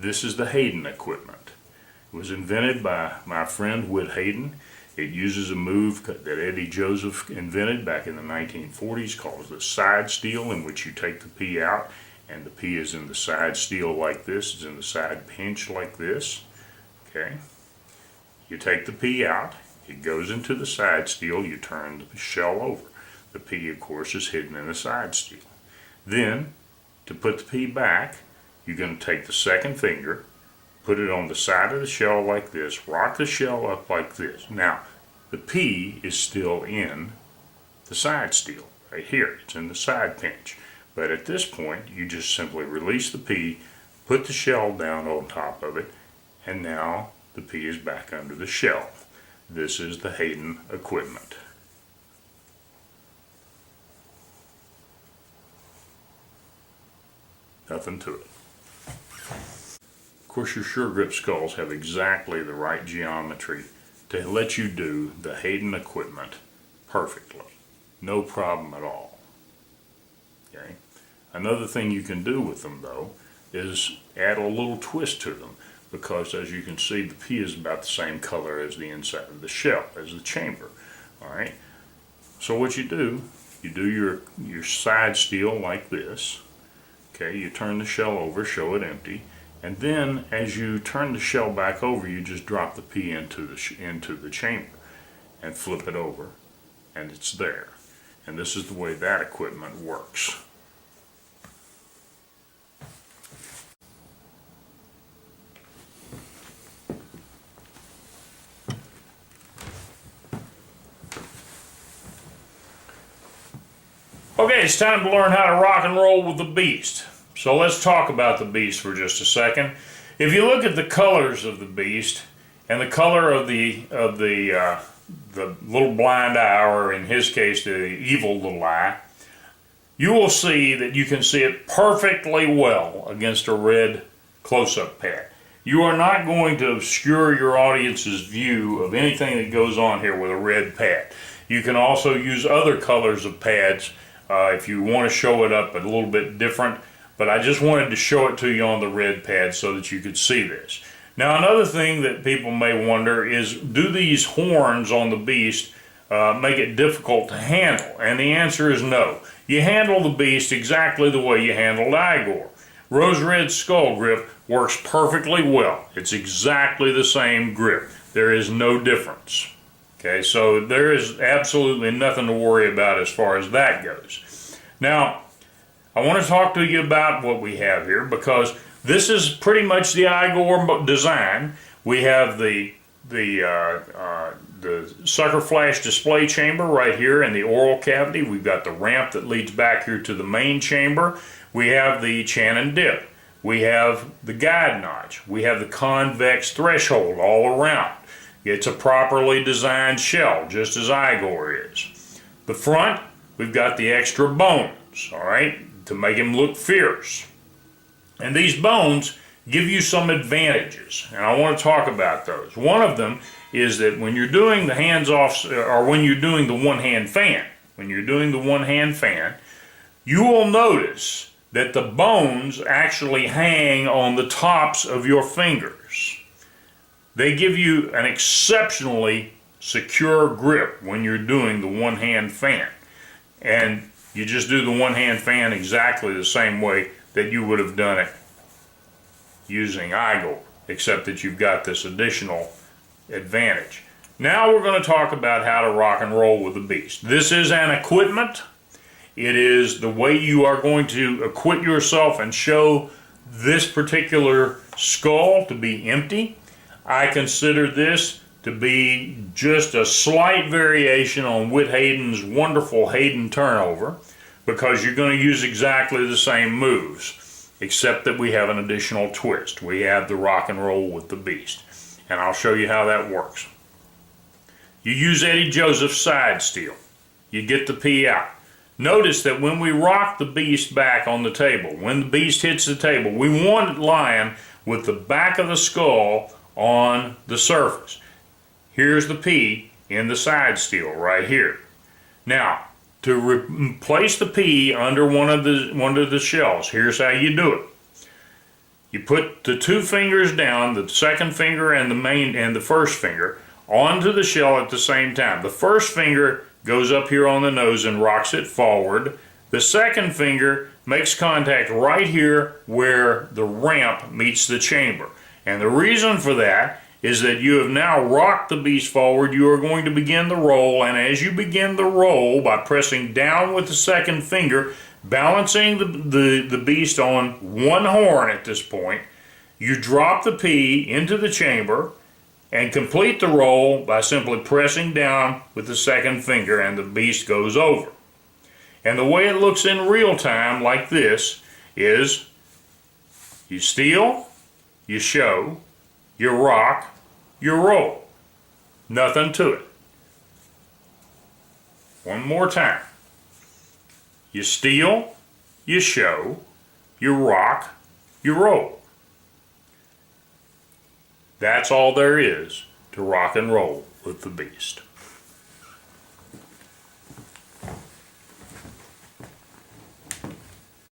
This is the Hayden equipment. It was invented by my friend Whit Hayden. It uses a move that Eddie Joseph invented back in the 1940s called the side steal, in which you take the pea out and the pea is in the side steal like this, it's in the side pinch like this. Okay. You take the pea out, it goes into the side steal, you turn the shell over. The pea, of course, is hidden in the side steal. Then, to put the pea back, you're going to take the second finger, put it on the side of the shell like this, rock the shell up like this. Now, the pea is still in the side steal, right here. It's in the side pinch. But at this point, you just simply release the pea, put the shell down on top of it, and now the pea is back under the shell. This is the Hayden equipment. Nothing to it. Of course, your Sure Grip sculls have exactly the right geometry to let you do the Hayden equipment perfectly. No problem at all. Okay. Another thing you can do with them, though, is add a little twist to them, because as you can see, the pea is about the same color as the inside of the shell, as the chamber. All right. So what you do your side steal like this. Okay, you turn the shell over, show it empty, and then as you turn the shell back over, you just drop the pea into the chamber and flip it over, and it's there. And this is the way that equipment works. Okay, it's time to learn how to rock and roll with the Beast. So let's talk about the Beast for just a second. If you look at the colors of the Beast and the color of the little blind eye, or in his case the evil little eye, you will see that you can see it perfectly well against a red close-up pad. You are not going to obscure your audience's view of anything that goes on here with a red pad. You can also use other colors of pads if you want to show it up a little bit different, but I just wanted to show it to you on the red pad so that you could see this. Now, another thing that people may wonder is, do these horns on the Beast make it difficult to handle? And the answer is no. You handle the Beast exactly the way you handled Igor. Rose Red Skull Grip works perfectly well. It's exactly the same grip. There is no difference. Okay, so there is absolutely nothing to worry about as far as that goes. Now, I want to talk to you about what we have here, because this is pretty much the Igor design. We have the sucker flash display chamber right here in the oral cavity. We've got the ramp that leads back here to the main chamber. We have the chan and dip. We have the guide notch. We have the convex threshold all around. It's a properly designed shell, just as Igor is. The front, we've got the extra bones, all right, to make him look fierce. And these bones give you some advantages, and I want to talk about those. One of them is that when you're doing the hands-off, or when you're doing the one-hand fan, you will notice that the bones actually hang on the tops of your fingers. They give you an exceptionally secure grip when you're doing the one-hand fan. And you just do the one-hand fan exactly the same way that you would have done it using Igor, except that you've got this additional advantage. Now we're going to talk about how to rock and roll with the Beast. This is an equipment. It is the way you are going to equip yourself and show this particular skull to be empty. I consider this to be just a slight variation on Whit Hayden's wonderful Hayden turnover, because you're going to use exactly the same moves, except that we have an additional twist. We have the rock and roll with the Beast, and I'll show you how that works. You use Eddie Joseph's side steal. You get the pea out. Notice that when we rock the Beast back on the table, when the Beast hits the table, we want it lying with the back of the skull on the surface. Here's the pea in the side steal right here. Now, to place the pea under one of the shells, here's how you do it. You put the two fingers down, the second finger and the first finger, onto the shell at the same time. The first finger goes up here on the nose and rocks it forward. The second finger makes contact right here where the ramp meets the chamber. And the reason for that is that you have now rocked the beast forward. You are going to begin the roll, and as you begin the roll, by pressing down with the second finger, balancing the beast on one horn at this point, you drop the pea into the chamber and complete the roll by simply pressing down with the second finger, and the beast goes over. And the way it looks in real time like this is you steal, you show, you rock, you roll. Nothing to it. One more time. You steal, you show, you rock, you roll. That's all there is to rock and roll with the beast.